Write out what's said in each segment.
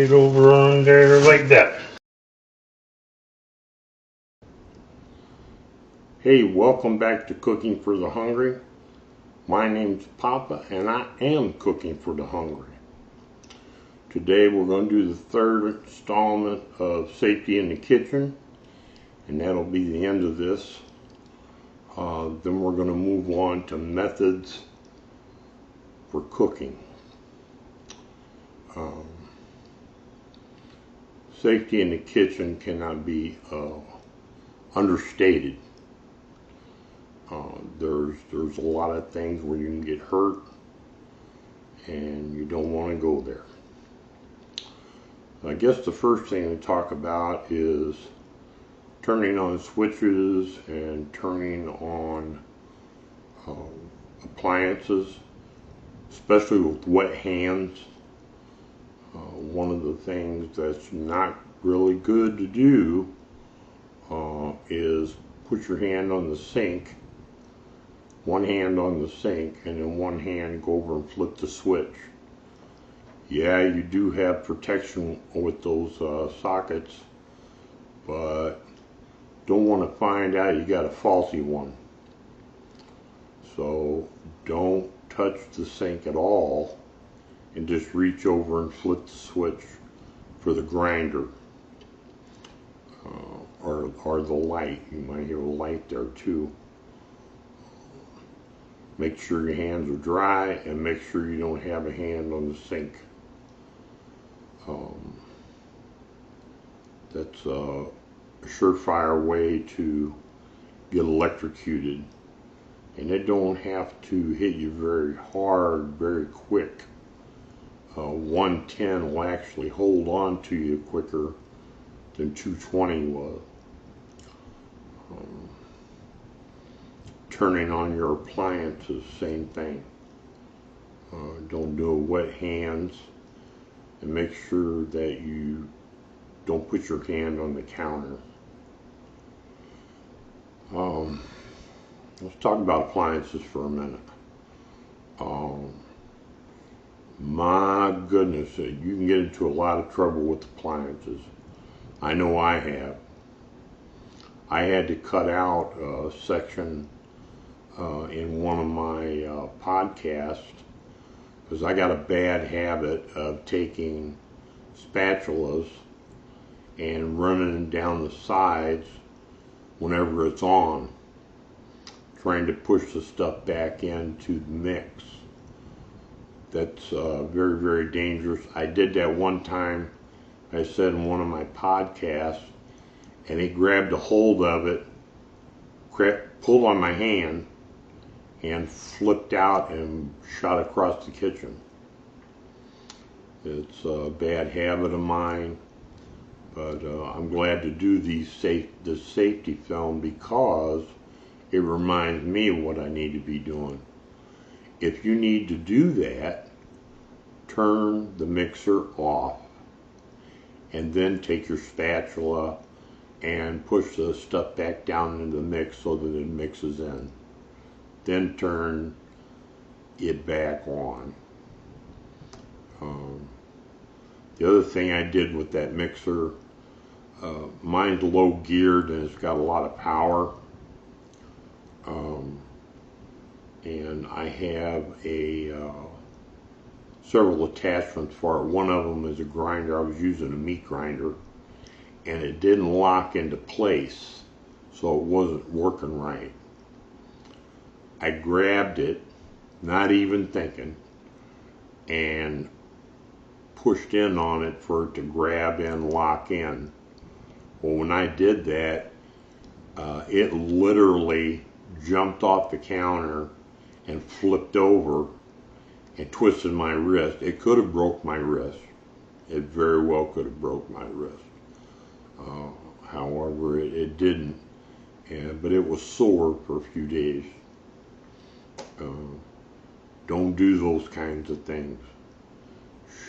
it over on there like that. Hey, welcome back to Cooking for the Hungry. My name's Papa and I am cooking for the hungry. Today we're going to do the third installment of Safety in the Kitchen, and that'll be the end of this. Then we're going to move on to methods for cooking. Safety in the kitchen cannot be understated. There's a lot of things where you can get hurt, and you don't want to go there. I guess the first thing to talk about is turning on switches and turning on appliances, especially with wet hands. One of the things that's not really good to do is put your hand on the sink, one hand on the sink, and then one hand go over and flip the switch. Yeah, you do have protection with those sockets, but don't want to find out you got a faulty one. So don't touch the sink at all and just reach over and flip the switch for the grinder or the light. You might hear a light there too. Make sure your hands are dry and make sure you don't have a hand on the sink. That's a surefire way to get electrocuted, and it don't have to hit you very hard, very quick. 110 will actually hold on to you quicker than 220 was. Turning on your appliances, same thing. Don't do it with wet hands, and make sure that you don't put your hand on the counter. Let's talk about appliances for a minute. My goodness, you can get into a lot of trouble with appliances. I know I have. I had to cut out a section in one of my podcasts because I got a bad habit of taking spatulas and running down the sides whenever it's on, trying to push the stuff back into the mix. That's very, very dangerous. I did that one time, I said in one of my podcasts, and he grabbed a hold of it, pulled on my hand, and flipped out and shot across the kitchen. It's a bad habit of mine, but I'm glad to do this safety film because it reminds me of what I need to be doing. If you need to do that, turn the mixer off and then take your spatula and push the stuff back down into the mix so that it mixes in. Then turn it back on. The other thing I did with that mixer, mine's low geared and it's got a lot of power. And I have several attachments for it. One of them is a grinder. I was using a meat grinder, and it didn't lock into place, so it wasn't working right. I grabbed it, not even thinking, and pushed in on it for it to grab and lock in. Well, when I did that, it literally jumped off the counter and flipped over and twisted my wrist. It could have broke my wrist. It very well could have broke my wrist. However, it didn't. But it was sore for a few days. Don't do those kinds of things.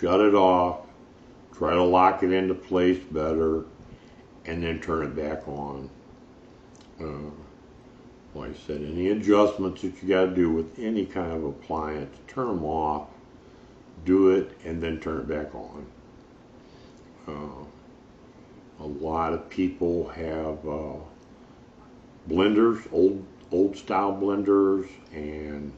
Shut it off. Try to lock it into place better, and then turn it back on. Like I said, any adjustments that you got to do with any kind of appliance, turn them off, do it, and then turn it back on. Uh, a lot of people have blenders, old style blenders, and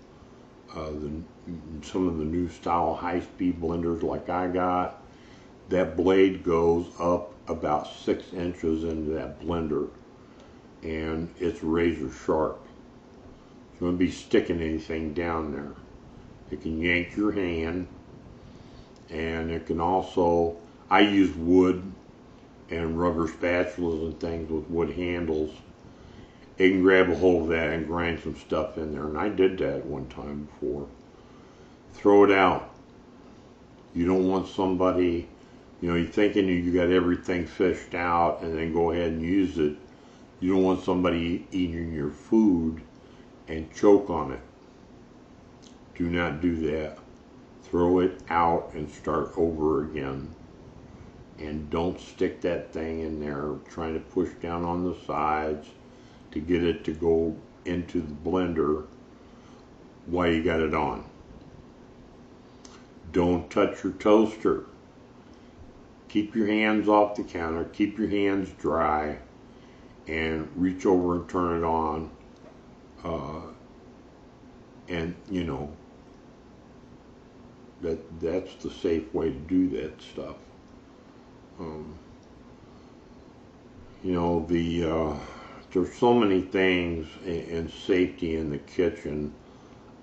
some of the new style high-speed blenders like I got. That blade goes up about 6 inches into that blender, and it's razor sharp. You won't be sticking anything down there. It can yank your hand, and it can also, I use wood and rubber spatulas and things with wood handles. It can grab a hold of that and grind some stuff in there, and I did that one time before. Throw it out. You don't want somebody, you're thinking you got everything fished out and then go ahead and use it. You don't want somebody eating your food and choke on it. Do not do that. Throw it out and start over again. And don't stick that thing in there trying to push down on the sides to get it to go into the blender while you got it on. Don't touch your toaster. Keep your hands off the counter, keep your hands dry, and reach over and turn it on. And that's the safe way to do that stuff. There's so many things in safety in the kitchen.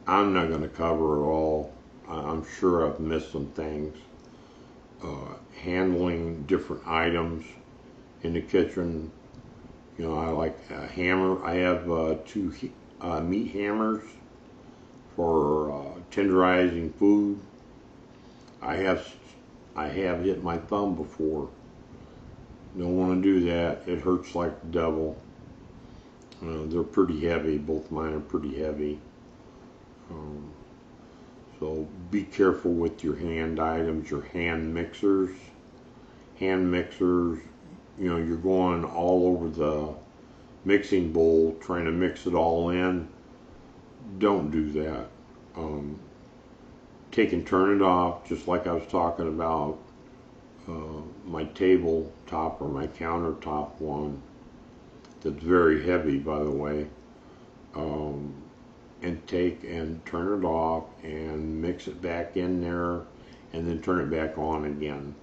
I'm not going to cover it all. I'm sure I've missed some things. Handling different items in the kitchen. I like a hammer. I have 2 meat hammers for tenderizing food. I have hit my thumb before. Don't want to do that. It hurts like the devil. They're pretty heavy. Both mine are pretty heavy. So be careful with your hand items, your hand mixers. Hand mixers, you're going all over the mixing bowl trying to mix it all in. Don't do that. Take and turn it off, just like I was talking about my tabletop or my countertop one. That's very heavy, by the way. And take and turn it off and mix it back in there and then turn it back on again.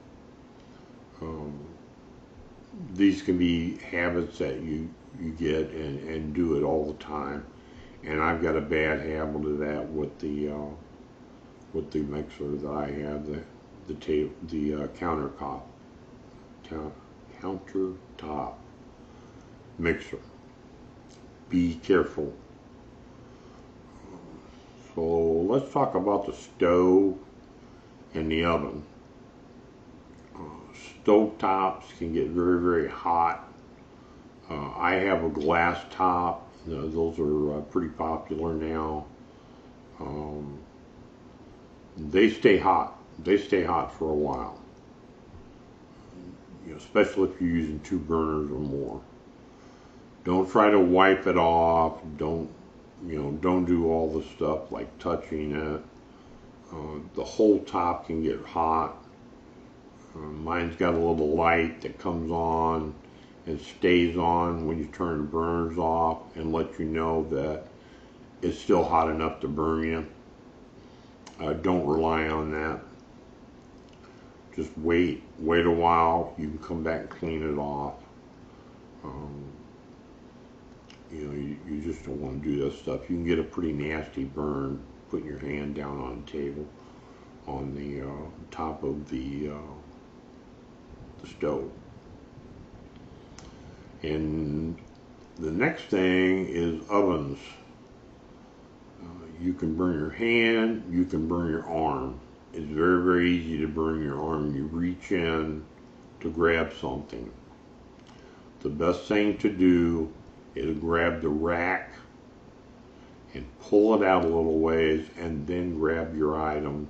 These can be habits that you get and do it all the time. And I've got a bad habit of that with the mixer that I have, the countertop mixer. Be careful. So let's talk about the stove and the oven. Stove tops can get very, very hot. I have a glass top. Those are pretty popular now. They stay hot. They stay hot for a while. Especially if you're using 2 burners or more. Don't try to wipe it off. Don't do all the stuff like touching it. The whole top can get hot. Mine's got a little light that comes on and stays on when you turn the burners off and let you know that it's still hot enough to burn you. Don't rely on that. Just wait a while. You can come back and clean it off. You just don't want to do that stuff. You can get a pretty nasty burn putting your hand down on the table on the top of the stove. And the next thing is ovens. You can burn your hand, you can burn your arm. It's very, very easy to burn your arm. You reach in to grab something. The best thing to do is grab the rack and pull it out a little ways and then grab your item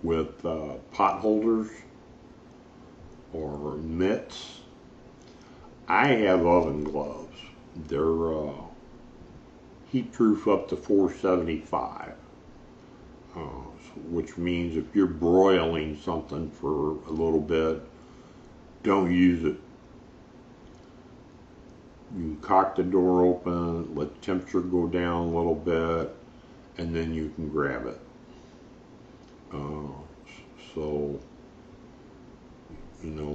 with pot holders or mitts. I have oven gloves. They're heat proof up to 475, which means if you're broiling something for a little bit, don't use it. You cock the door open, let the temperature go down a little bit, and then you can grab it. So, you know,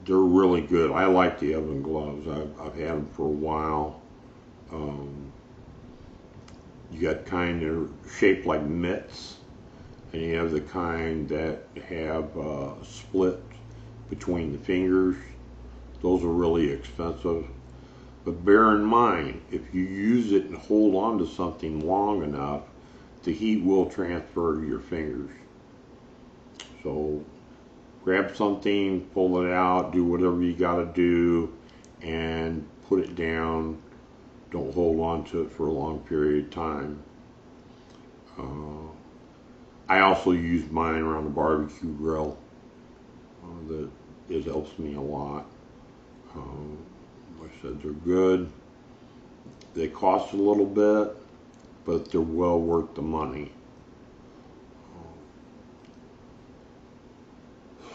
they're really good. I like the oven gloves. I've had them for a while. You got kind of shaped like mitts, and you have the kind that have split between the fingers. Those are really expensive. But bear in mind, if you use it and hold on to something long enough, the heat will transfer to your fingers. So grab something, pull it out, do whatever you got to do, and put it down. Don't hold on to it for a long period of time. I also use mine around the barbecue grill. It helps me a lot. Like I said, they're good. They cost a little bit, but they're well worth the money.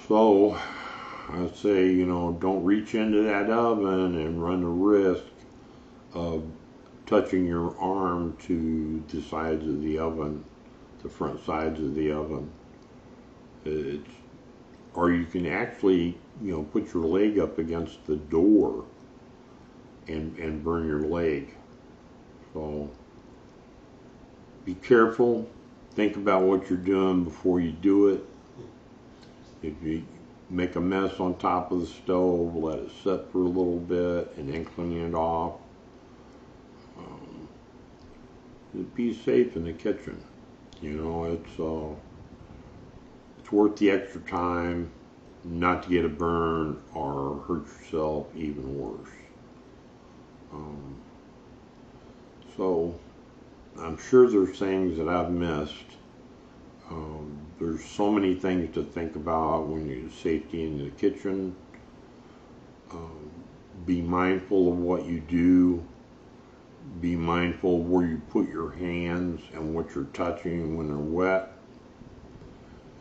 So I'd say, you know, don't reach into that oven and run the risk of touching your arm to the sides of the oven, the front sides of the oven. Or you can actually, you know, put your leg up against the door and burn your leg. So be careful. Think about what you're doing before you do it. If you make a mess on top of the stove, let it sit for a little bit and then clean it off. Be safe in the kitchen. You know, it's worth the extra time not to get a burn or hurt yourself even worse. So I'm sure there's things that I've missed. There's so many things to think about when you're safety in the kitchen. Be mindful of what you do. Be mindful of where you put your hands and what you're touching when they're wet,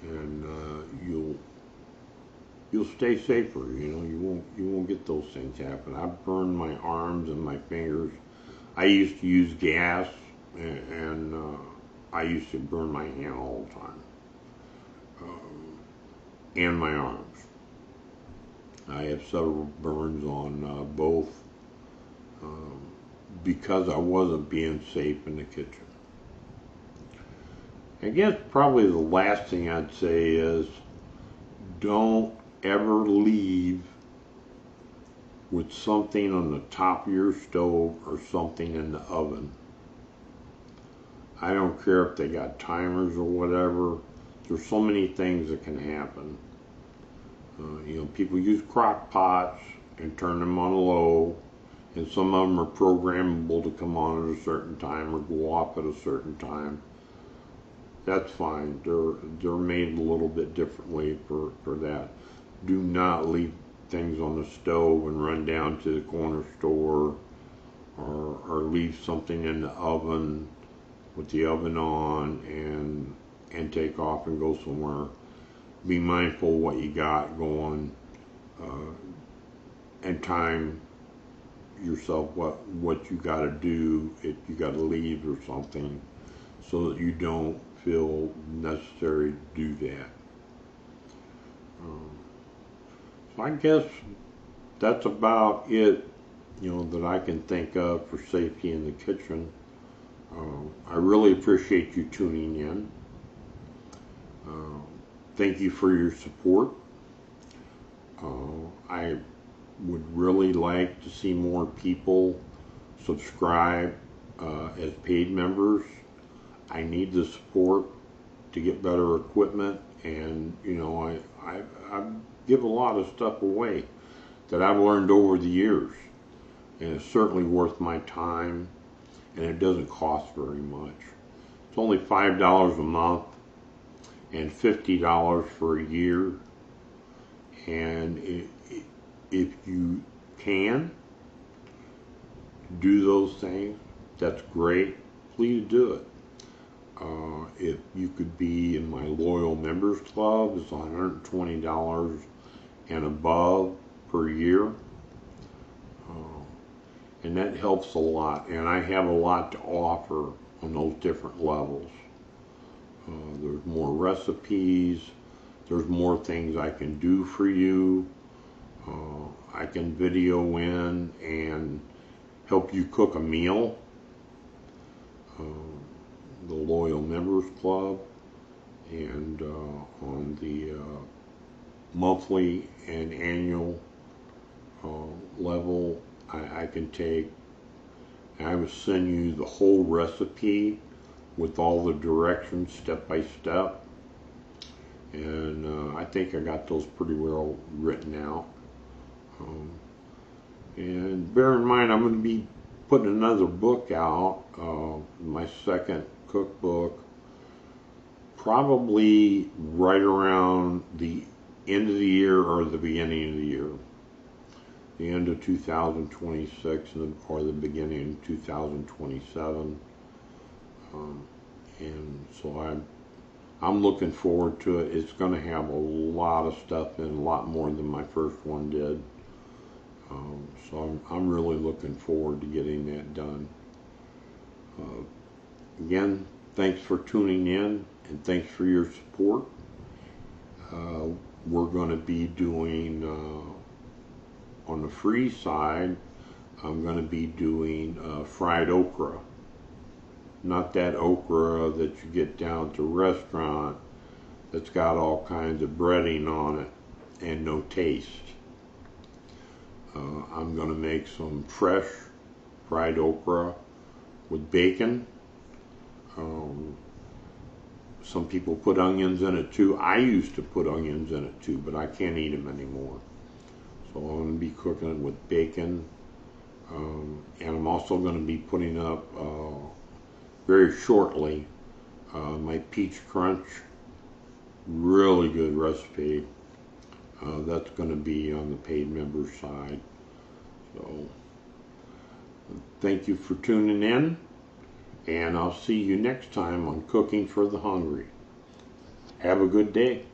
and you'll stay safer. You know, you won't get those things happen. I've burned my arms and my fingers. I used to use gas, and I used to burn my hand all the time, and my arms. I have several burns on both. Because I wasn't being safe in the kitchen. I guess probably the last thing I'd say is don't ever leave with something on the top of your stove or something in the oven. I don't care if they got timers or whatever. There's so many things that can happen. You know, people use crock pots and turn them on low. And some of them are programmable to come on at a certain time or go off at a certain time. That's fine. They're made a little bit differently for that. Do not leave things on the stove and run down to the corner store, or leave something in the oven with the oven on and take off and go somewhere. Be mindful of what you got going, and time yourself what you got to do if you got to leave or something, so that you don't feel necessary to do that. So I guess that's about it, you know, that I can think of for safety in the kitchen. I really appreciate you tuning in. Thank you for your support. I would really like to see more people subscribe as paid members. I need the support to get better equipment, and you know, I give a lot of stuff away that I've learned over the years, and it's certainly worth my time, and it doesn't cost very much. It's only $5 a month and $50 for a year, and if you can do those things, that's great. Please do it. If you could be in my loyal members club, it's $120 and above. per year. And that helps a lot. And I have a lot to offer on those different levels. There's more recipes. There's more things I can do for you. I can video in and help you cook a meal. The Loyal Members Club, and on the monthly and annual level, I can take, I will send you the whole recipe with all the directions step by step, and I think I got those pretty well written out. And bear in mind, I'm going to be putting another book out, my second cookbook, probably right around the end of the year or the beginning of the year. The end of 2026 or the beginning of 2027. And so I'm looking forward to it. It's going to have a lot of stuff in, a lot more than my first one did. So I'm really looking forward to getting that done. Again, thanks for tuning in, and thanks for your support. We're going to be doing, on the free side, I'm going to be doing fried okra. Not that okra that you get down at the restaurant that's got all kinds of breading on it and no taste. I'm going to make some fresh fried okra with bacon. Some people put onions in it too. I used to put onions in it too, but I can't eat them anymore. So I'm going to be cooking it with bacon. And I'm also going to be putting up very shortly my peach crunch. Really good recipe. That's going to be on the paid member side. So thank you for tuning in, and I'll see you next time on Cooking for the Hungry. Have a good day.